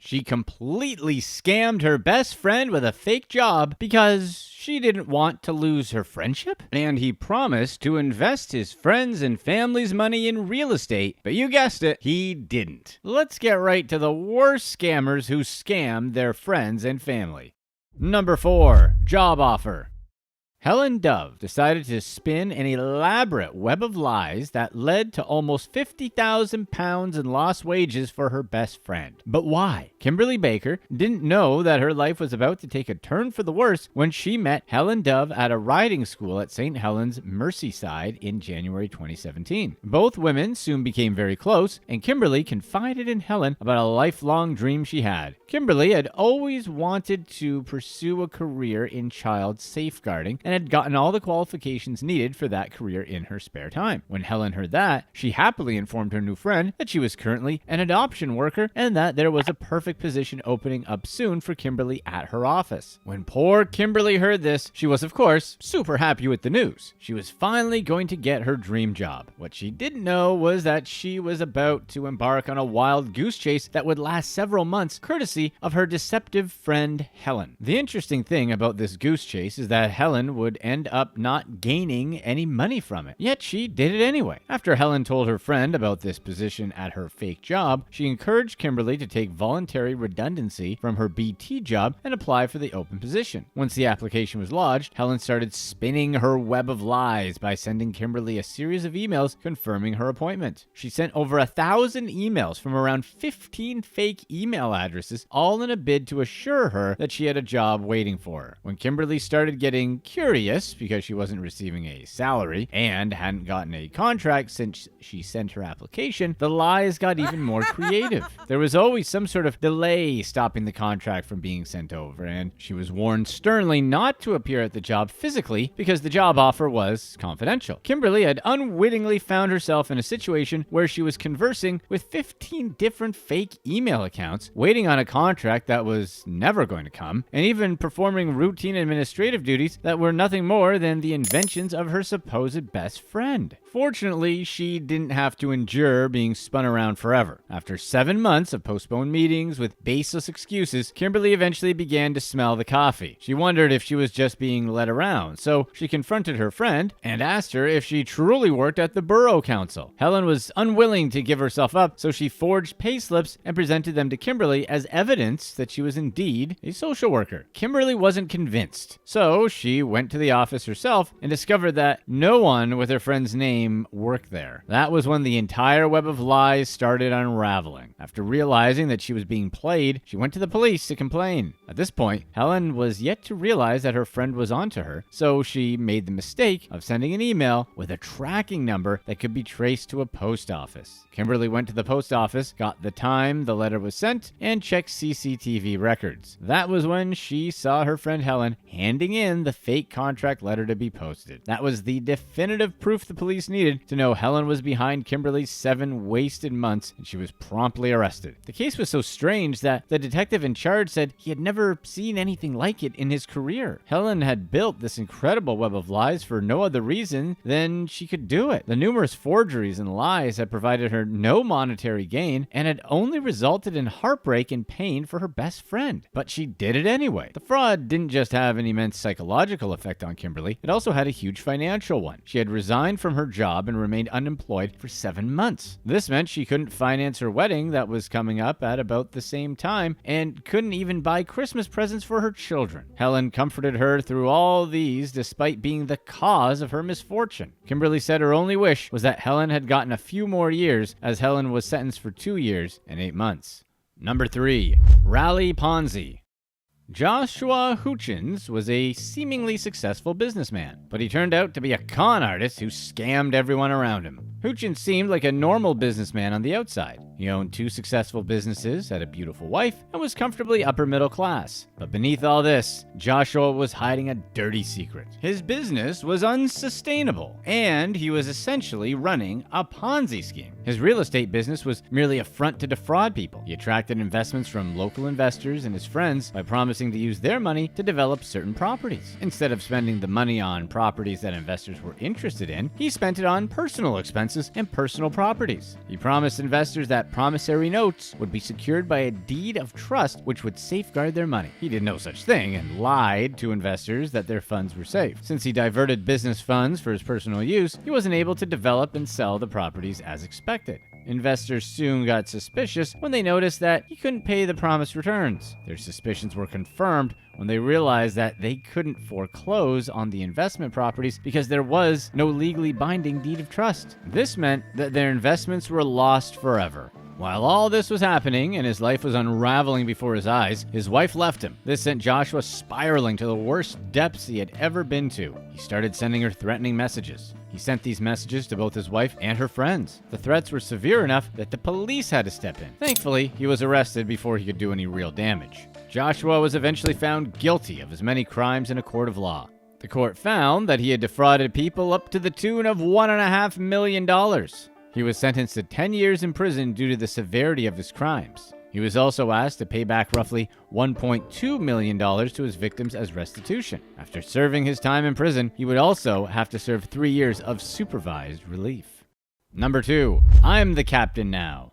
She completely scammed her best friend with a fake job because she didn't want to lose her friendship, and he promised to invest his friends' and family's money in real estate, but you guessed it, he didn't. Let's get right to the worst scammers who scammed their friends and family. Number 4, job offer. Helen Dove decided to spin an elaborate web of lies that led to almost £50,000 in lost wages for her best friend. But why? Kimberley Baker didn't know that her life was about to take a turn for the worse when she met Helen Dove at a riding school at St Helens, Merseyside in January 2017. Both women soon became very close, and Kimberley confided in Helen about a lifelong dream she had. Kimberley had always wanted to pursue a career in child safeguarding and had gotten all the qualifications needed for that career in her spare time. When Helen heard that, she happily informed her new friend that she was currently an adoption worker and that there was a perfect position opening up soon for Kimberley at her office. When poor Kimberley heard this, she was, of course, super happy with the news. She was finally going to get her dream job. What she didn't know was that she was about to embark on a wild goose chase that would last several months, courtesy of her deceptive friend Helen. The interesting thing about this goose chase is that Helen would end up not gaining any money from it. Yet she did it anyway. After Helen told her friend about this position at her fake job, she encouraged Kimberley to take voluntary redundancy from her BT job and apply for the open position. Once the application was lodged, Helen started spinning her web of lies by sending Kimberley a series of emails confirming her appointment. She sent over 1,000 emails from around 15 fake email addresses, all in a bid to assure her that she had a job waiting for her. When Kimberley started getting curious because she wasn't receiving a salary and hadn't gotten a contract since she sent her application, the lies got even more creative. There was always some sort of delay stopping the contract from being sent over, and she was warned sternly not to appear at the job physically because the job offer was confidential. Kimberley had unwittingly found herself in a situation where she was conversing with 15 different fake email accounts, waiting on a contract that was never going to come, and even performing routine administrative duties that were nothing more than the inventions of her supposed best friend. Fortunately, she didn't have to endure being spun around forever. After 7 months of postponed meetings with baseless excuses, Kimberley eventually began to smell the coffee. She wondered if she was just being led around, so she confronted her friend and asked her if she truly worked at the borough council. Helen was unwilling to give herself up, so she forged payslips and presented them to Kimberley as evidence that she was indeed a social worker. Kimberley wasn't convinced, so she went to the office herself and discovered that no one with her friend's name worked there. That was when the entire web of lies started unraveling. After realizing that she was being played, she went to the police to complain. At this point, Helen was yet to realize that her friend was onto her, so she made the mistake of sending an email with a tracking number that could be traced to a post office. Kimberley went to the post office, got the time the letter was sent, and checked CCTV records. That was when she saw her friend Helen handing in the fake contract letter to be posted. That was the definitive proof the police needed to know Helen was behind Kimberley's 7 wasted months, and she was promptly arrested. The case was so strange that the detective in charge said he had never seen anything like it in his career. Helen had built this incredible web of lies for no other reason than she could do it. The numerous forgeries and lies had provided her no monetary gain and had only resulted in heartbreak and pain for her best friend. But she did it anyway. The fraud didn't just have an immense psychological effect on Kimberley, it also had a huge financial one. She had resigned from her job and remained unemployed for 7 months. This meant she couldn't finance her wedding that was coming up at about the same time and couldn't even buy Christmas presents for her children. Helen comforted her through all these despite being the cause of her misfortune. Kimberley said her only wish was that Helen had gotten a few more years, as Helen was sentenced for 2 years and 8 months. Number 3. Raleigh Ponzi. Joshua Huchens was a seemingly successful businessman, but he turned out to be a con artist who scammed everyone around him. Huchens seemed like a normal businessman on the outside. He owned 2 successful businesses, had a beautiful wife, and was comfortably upper middle class. But beneath all this, Joshua was hiding a dirty secret. His business was unsustainable, and he was essentially running a Ponzi scheme. His real estate business was merely a front to defraud people. He attracted investments from local investors and his friends by promising to use their money to develop certain properties. Instead of spending the money on properties that investors were interested in, he spent it on personal expenses and personal properties. He promised investors that promissory notes would be secured by a deed of trust which would safeguard their money. He did no such thing and lied to investors that their funds were safe. Since he diverted business funds for his personal use, he wasn't able to develop and sell the properties as expected. Investors soon got suspicious when they noticed that he couldn't pay the promised returns. Their suspicions were confirmed when they realized that they couldn't foreclose on the investment properties because there was no legally binding deed of trust. This meant that their investments were lost forever. While all this was happening and his life was unraveling before his eyes, his wife left him. This sent Joshua spiraling to the worst depths he had ever been to. He started sending her threatening messages. He sent these messages to both his wife and her friends. The threats were severe enough that the police had to step in. Thankfully, he was arrested before he could do any real damage. Joshua was eventually found guilty of his many crimes in a court of law. The court found that he had defrauded people up to the tune of $1.5 million. He was sentenced to 10 years in prison due to the severity of his crimes. He was also asked to pay back roughly $1.2 million to his victims as restitution. After serving his time in prison, he would also have to serve 3 years of supervised relief. Number 2. I'm the captain now.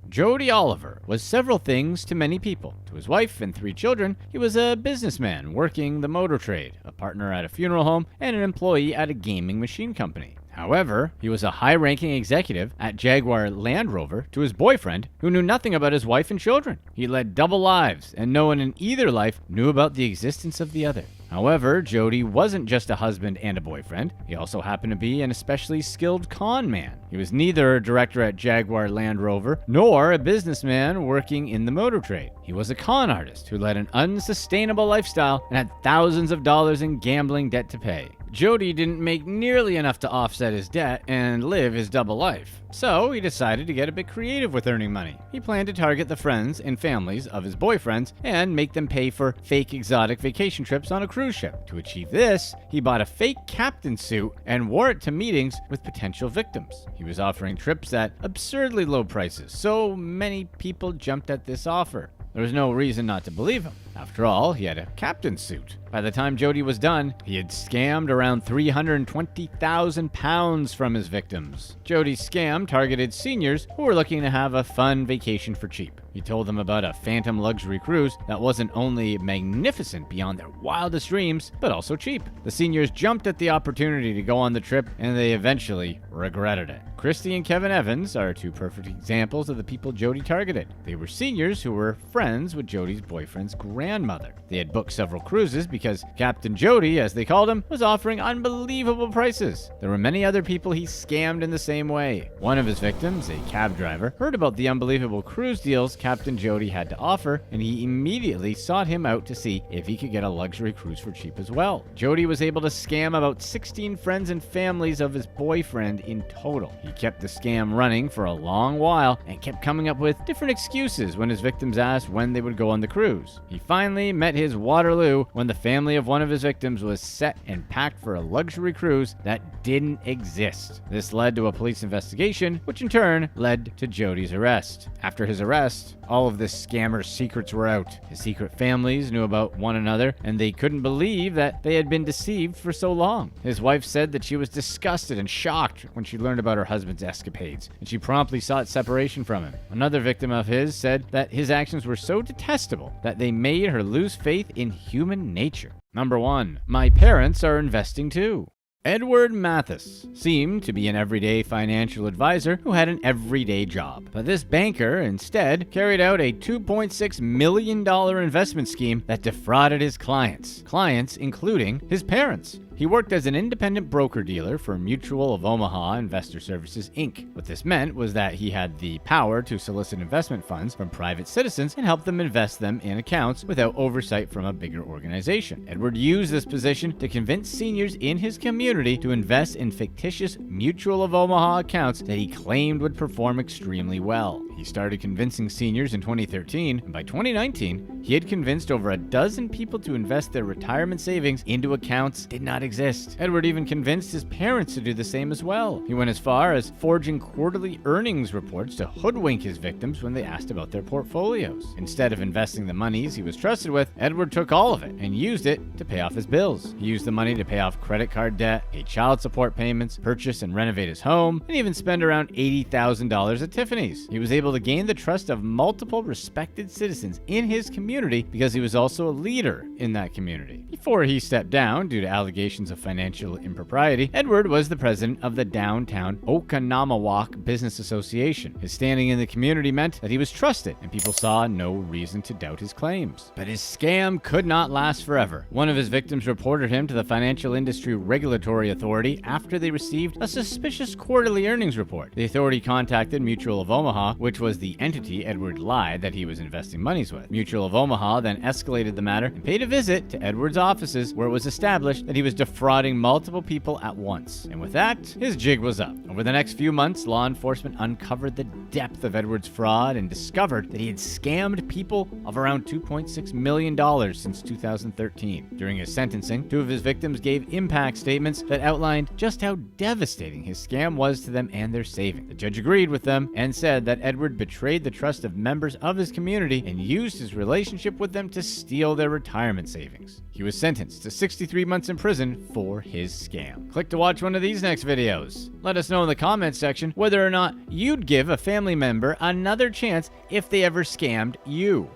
Jody Oliver was several things to many people. To his wife and 3 children, he was a businessman working the motor trade, a partner at a funeral home, and an employee at a gaming machine company. However, he was a high-ranking executive at Jaguar Land Rover to his boyfriend, who knew nothing about his wife and children. He led double lives, and no one in either life knew about the existence of the other. However, Jody wasn't just a husband and a boyfriend. He also happened to be an especially skilled con man. He was neither a director at Jaguar Land Rover nor a businessman working in the motor trade. He was a con artist who led an unsustainable lifestyle and had thousands of dollars in gambling debt to pay. Jody didn't make nearly enough to offset his debt and live his double life. So he decided to get a bit creative with earning money. He planned to target the friends and families of his boyfriends and make them pay for fake exotic vacation trips on a cruise ship. To achieve this, he bought a fake captain suit and wore it to meetings with potential victims. He was offering trips at absurdly low prices, so many people jumped at this offer. There was no reason not to believe him. After all, he had a captain's suit. By the time Jody was done, he had scammed around £320,000 from his victims. Jody's scam targeted seniors who were looking to have a fun vacation for cheap. He told them about a phantom luxury cruise that wasn't only magnificent beyond their wildest dreams, but also cheap. The seniors jumped at the opportunity to go on the trip, and they eventually regretted it. Christy and Kevin Evans are 2 perfect examples of the people Jody targeted. They were seniors who were friends with Jody's boyfriend's grandmother. They had booked several cruises because Captain Jody, as they called him, was offering unbelievable prices. There were many other people he scammed in the same way. One of his victims, a cab driver, heard about the unbelievable cruise deals Captain Jody had to offer, and he immediately sought him out to see if he could get a luxury cruise for cheap as well. Jody was able to scam about 16 friends and families of his boyfriend in total. He kept the scam running for a long while and kept coming up with different excuses when his victims asked when they would go on the cruise. He finally met his Waterloo when the family of one of his victims was set and packed for a luxury cruise that didn't exist. This led to a police investigation, which in turn led to Jody's arrest. After his arrest, all of this scammer's secrets were out. His secret families knew about one another, and they couldn't believe that they had been deceived for so long. His wife said that she was disgusted and shocked when she learned about her husband's escapades, and she promptly sought separation from him. Another victim of his said that his actions were so detestable that they made her lose faith in human nature. Number 1. My parents are investing too. Edward Mathis seemed to be an everyday financial advisor who had an everyday job. But this banker instead carried out a $2.6 million investment scheme that defrauded his clients including his parents. He worked as an independent broker-dealer for Mutual of Omaha Investor Services, Inc. What this meant was that he had the power to solicit investment funds from private citizens and help them invest them in accounts without oversight from a bigger organization. Edward used this position to convince seniors in his community to invest in fictitious Mutual of Omaha accounts that he claimed would perform extremely well. He started convincing seniors in 2013, and by 2019, he had convinced over a dozen people to invest their retirement savings into accounts that did not exist. Edward even convinced his parents to do the same as well. He went as far as forging quarterly earnings reports to hoodwink his victims when they asked about their portfolios. Instead of investing the monies he was trusted with, Edward took all of it and used it to pay off his bills. He used the money to pay off credit card debt, pay child support payments, purchase and renovate his home, and even spend around $80,000 at Tiffany's. He was able to gain the trust of multiple respected citizens in his community because he was also a leader in that community. Before he stepped down due to allegations of financial impropriety, Edward was the president of the downtown Oconomowoc Business Association. His standing in the community meant that he was trusted, and people saw no reason to doubt his claims. But his scam could not last forever. One of his victims reported him to the Financial Industry Regulatory Authority after they received a suspicious quarterly earnings report. The authority contacted Mutual of Omaha, which was the entity Edward lied that he was investing monies with. Mutual of Omaha then escalated the matter and paid a visit to Edward's offices, where it was established that he was defrauding multiple people at once. And with that, his jig was up. Over the next few months, law enforcement uncovered the depth of Edward's fraud and discovered that he had scammed people of around $2.6 million since 2013. During his sentencing, two of his victims gave impact statements that outlined just how devastating his scam was to them and their savings. The judge agreed with them and said that Edward betrayed the trust of members of his community and used his relationship with them to steal their retirement savings. He was sentenced to 63 months in prison for his scam. Click to watch one of these next videos. Let us know in the comments section whether or not you'd give a family member another chance if they ever scammed you.